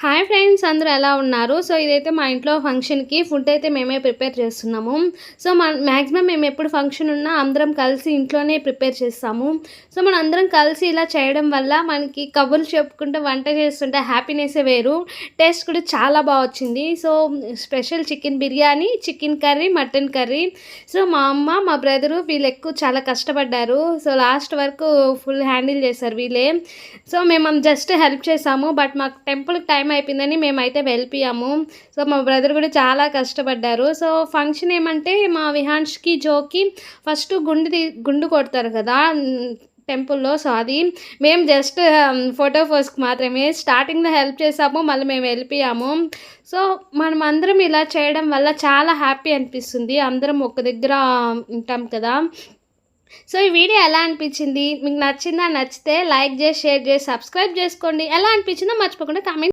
Hi friends, అందరూ ఎలా ఉన్నారు? సో ఇదైతే మా ఇంట్లో ఫంక్షన్కి ఫుడ్ అయితే మేమే ప్రిపేర్ చేస్తున్నాము. సో మ్యాక్సిమం మేము ఎప్పుడు ఫంక్షన్ ఉన్నా అందరం కలిసి ఇంట్లోనే ప్రిపేర్ చేస్తాము. సో మనం అందరం కలిసి ఇలా చేయడం వల్ల మనకి కబుర్లు చెప్పుకుంటూ వంట చేస్తుంటే హ్యాపీనెస్సే వేరు. టేస్ట్ కూడా చాలా బాగా వచ్చింది. So special chicken biryani, chicken curry, mutton curry. So మా అమ్మ, మా బ్రదరు వీళ్ళు ఎక్కువ చాలా కష్టపడ్డారు. సో లాస్ట్ వరకు ఫుల్ హ్యాండిల్ చేశారు వీళ్ళే. సో మేము జస్ట్ హెల్ప్ చేసాము. బట్ మాకు టెంపుల్కి టైం అయిపోయిందని మేమైతే వెళ్ళిపోయాము. సో మా బ్రదర్ కూడా చాలా కష్టపడ్డారు. సో ఫంక్షన్ ఏమంటే మా విహాన్ష్కి, జోకి ఫస్ట్ గుండు కొడతారు కదా టెంపుల్లో. సో అది మేము జస్ట్ ఫోటో పోస్కి మాత్రమే స్టార్టింగ్లో హెల్ప్ చేసాము, మళ్ళీ మేము వెళ్ళిపోయాము. సో మనం అందరం ఇలా చేయడం వల్ల చాలా హ్యాపీ అనిపిస్తుంది. అందరం ఒక దగ్గర ఉంటాం కదా. సో ఈ వీడియో ఎలా అనిపించింది? మీకు నచ్చిందా? నచ్చితే లైక్ చేసి, షేర్ చేసి, సబ్స్క్రైబ్ చేసుకోండి. ఎలా అనిపించిందో మర్చిపోకుండా కామెంట్